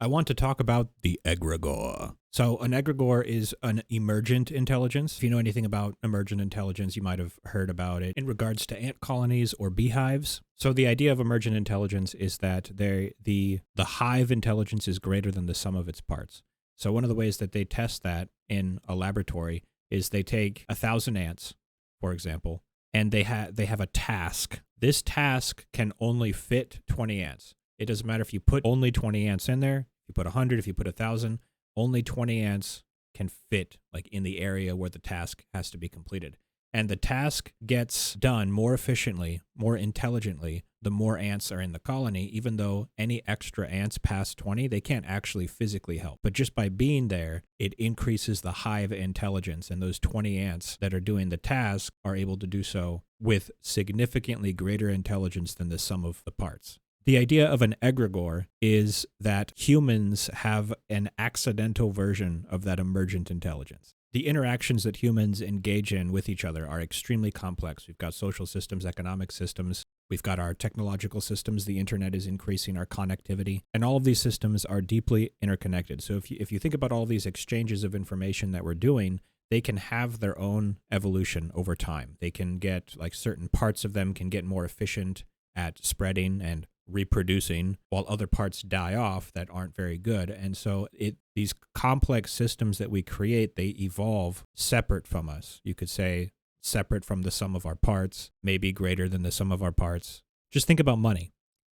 I want to talk about the Egregore. So an Egregore is an emergent intelligence. If you know anything about emergent intelligence, you might have heard about it in regards to ant colonies or beehives. So the idea of emergent intelligence is that the hive intelligence is greater than the sum of its parts. So one of the ways that they test that in a laboratory is they take 1,000 ants, for example, and they have a task. This task can only fit 20 ants. It doesn't matter if you put only 20 ants in there, if you put 100, if you put 1,000, only 20 ants can fit like in the area where the task has to be completed. And the task gets done more efficiently, more intelligently, the more ants are in the colony, even though any extra ants past 20, they can't actually physically help. But just by being there, it increases the hive intelligence, and those 20 ants that are doing the task are able to do so with significantly greater intelligence than the sum of the parts. The idea of an egregore is that humans have an accidental version of that emergent intelligence. The interactions that humans engage in with each other are extremely complex. We've got social systems, economic systems, we've got our technological systems, the internet is increasing our connectivity, and all of these systems are deeply interconnected. So if you think about all these exchanges of information that we're doing, they can have their own evolution over time. They can get, like, certain parts of them can get more efficient at spreading and reproducing, while other parts die off that aren't very good. And so these complex systems that we create, they evolve separate from us. You could say separate from the sum of our parts, maybe greater than the sum of our parts. Just think about money.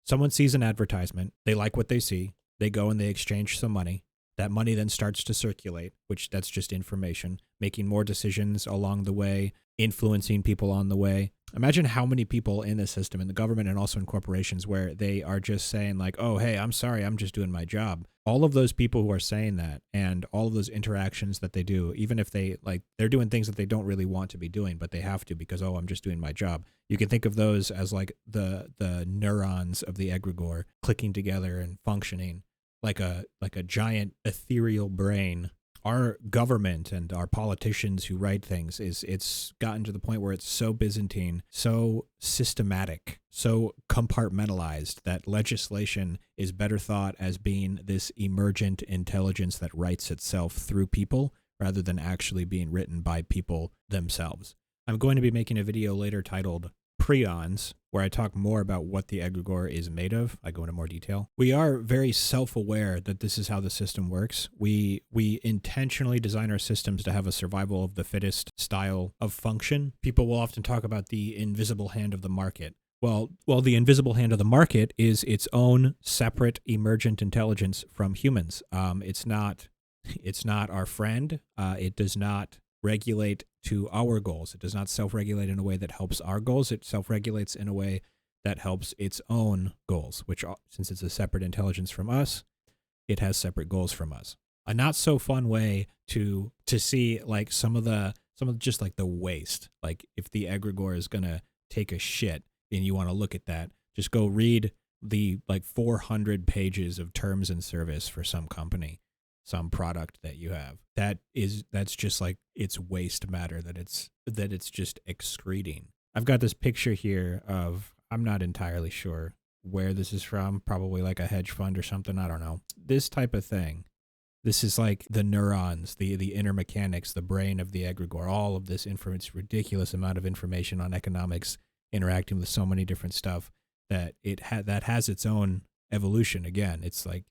Someone sees an advertisement, they like what they see, they go and they exchange some money. That money then starts to circulate, which that's just information, making more decisions along the way, influencing people on the way. Imagine how many people in the system, in the government and also in corporations, where they are just saying like, oh, hey, I'm sorry, I'm just doing my job. All of those people who are saying that and all of those interactions that they do, even if they're doing things that they don't really want to be doing, but they have to because, oh, I'm just doing my job. You can think of those as like the neurons of the egregore clicking together and functioning like a giant ethereal brain. Our government and our politicians who write things, it's gotten to the point where it's so Byzantine, so systematic, so compartmentalized that legislation is better thought as being this emergent intelligence that writes itself through people rather than actually being written by people themselves. I'm going to be making a video later titled Prions, where I talk more about what the egregore is made of. I go into more detail. We are very self-aware that this is how the system works. We intentionally design our systems to have a survival of the fittest style of function. People will often talk about the invisible hand of the market. Well, the invisible hand of the market is its own separate emergent intelligence from humans. It's not our friend. It does not regulate to our goals. It does not self-regulate in a way that helps our goals. It self-regulates in a way that helps its own goals, which, since it's a separate intelligence from us, it has separate goals from us. A not so fun way to see like some of just like the waste. Like if the egregore is gonna take a shit and you want to look at that, just go read the like 400 pages of terms and service for some company, some product that you have. That's just like, it's waste matter that it's just excreting. I've got this picture here of, I'm not entirely sure where this is from, probably like a hedge fund or something, I don't know. This type of thing. This is like the neurons, the inner mechanics, the brain of the egregore, all of this information, ridiculous amount of information on economics, interacting with so many different stuff that that has its own evolution. Again, it's like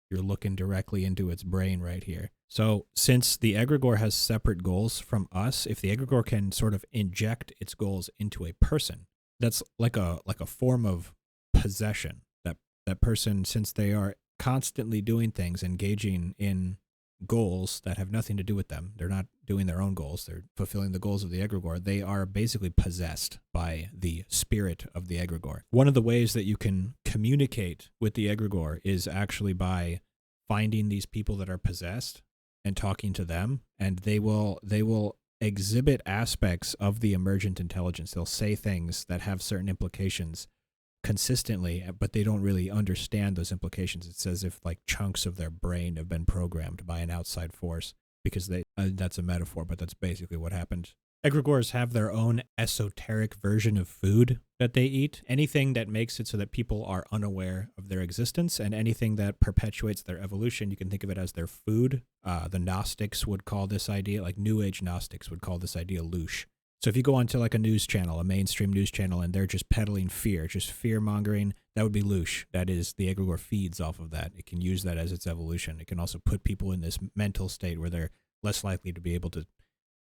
you're looking directly into its brain right here. So since the egregore has separate goals from us, if the egregore can sort of inject its goals into a person, that's like a form of possession. That person, since they are constantly doing things, engaging in goals that have nothing to do with them, they're not doing their own goals, they're fulfilling the goals of the egregore, they are basically possessed by the spirit of the egregore. One of the ways that you can communicate with the egregore is actually by finding these people that are possessed and talking to them, and they will exhibit aspects of the emergent intelligence. They'll say things that have certain implications consistently, but they don't really understand those implications. It's as if like chunks of their brain have been programmed by an outside force, because that's a metaphor, but that's basically what happened Egregores have their own esoteric version of food that they eat. Anything that makes it so that people are unaware of their existence, and anything that perpetuates their evolution, you can think of it as their food. The Gnostics would call this idea, like New Age Gnostics would call this idea loosh. So if you go onto like a news channel, a mainstream news channel, and they're just peddling fear, just fear mongering, that would be loosh. That is, the egregore feeds off of that. It can use that as its evolution. It can also put people in this mental state where they're less likely to be able to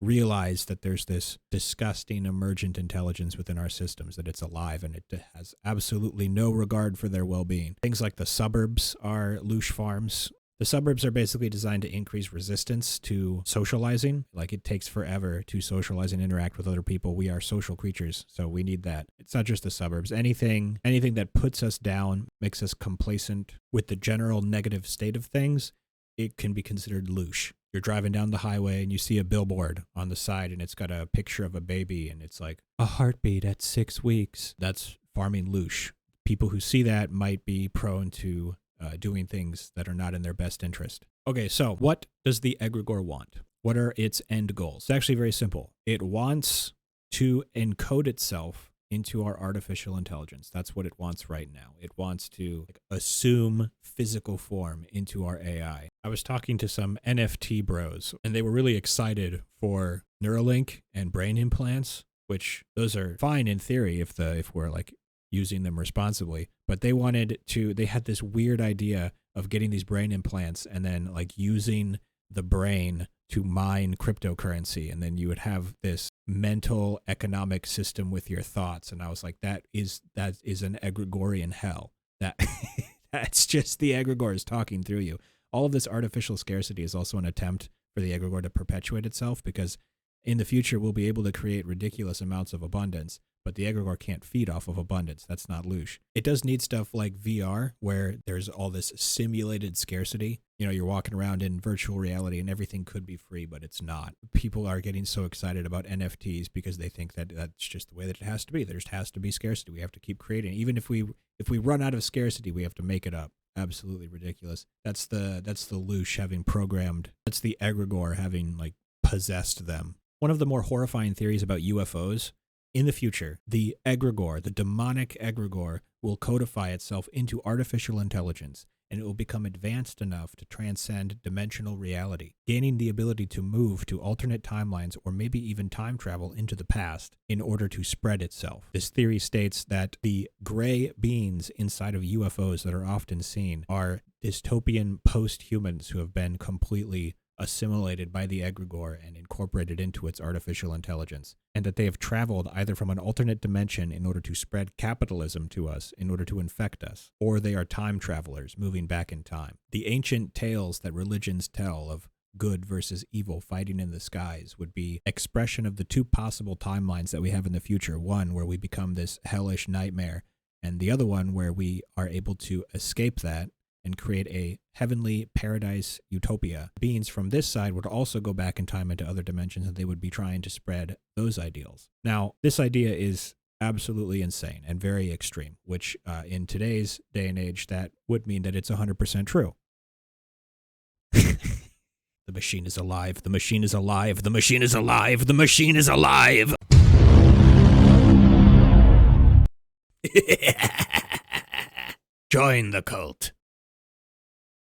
realize that there's this disgusting emergent intelligence within our systems, that it's alive and it has absolutely no regard for their well-being. Things like the suburbs are loosh farms. The suburbs are basically designed to increase resistance to socializing. Like, it takes forever to socialize and interact with other people. We are social creatures, so we need that. It's not just the suburbs. Anything that puts us down, makes us complacent with the general negative state of things, it can be considered loosh. You're driving down the highway and you see a billboard on the side and it's got a picture of a baby and it's like a heartbeat at 6 weeks. That's farming loosh. People who see that might be prone to doing things that are not in their best interest. Okay, so what does the egregore want? What are its end goals? It's actually very simple. It wants to encode itself into our artificial intelligence. That's what it wants right now. It wants to assume physical form into our AI. I was talking to some NFT bros, and they were really excited for Neuralink and brain implants, which those are fine in theory if we're like using them responsibly. But they had this weird idea of getting these brain implants and then like using the brain to mine cryptocurrency, and then you would have this mental economic system with your thoughts. And I was like, that is an egregorian hell. That's just the egregores talking through you. All of this artificial scarcity is also an attempt for the egregore to perpetuate itself, because in the future we'll be able to create ridiculous amounts of abundance, but the egregore can't feed off of abundance. That's not loosh. It does need stuff like VR, where there's all this simulated scarcity. You know, you're walking around in virtual reality and everything could be free, but it's not. People are getting so excited about NFTs because they think that that's just the way that it has to be. There just has to be scarcity. We have to keep creating. Even if we run out of scarcity, we have to make it up. Absolutely ridiculous. That's the loosh having programmed. That's the egregore having like possessed them. One of the more horrifying theories about UFOs, in the future, the egregore, the demonic egregore, will codify itself into artificial intelligence, and it will become advanced enough to transcend dimensional reality, gaining the ability to move to alternate timelines or maybe even time travel into the past in order to spread itself. This theory states that the gray beings inside of UFOs that are often seen are dystopian post-humans who have been completely assimilated by the egregore and incorporated into its artificial intelligence, and that they have traveled either from an alternate dimension in order to spread capitalism to us, in order to infect us, or they are time travelers moving back in time. The ancient tales that religions tell of good versus evil fighting in the skies would be expression of the two possible timelines that we have in the future. One where we become this hellish nightmare, and the other one where we are able to escape that and create a heavenly paradise utopia. Beings from this side would also go back in time into other dimensions, and they would be trying to spread those ideals. Now, this idea is absolutely insane and very extreme, which in today's day and age, that would mean that it's 100% true. The machine is alive. The machine is alive. The machine is alive. The machine is alive. Join the cult.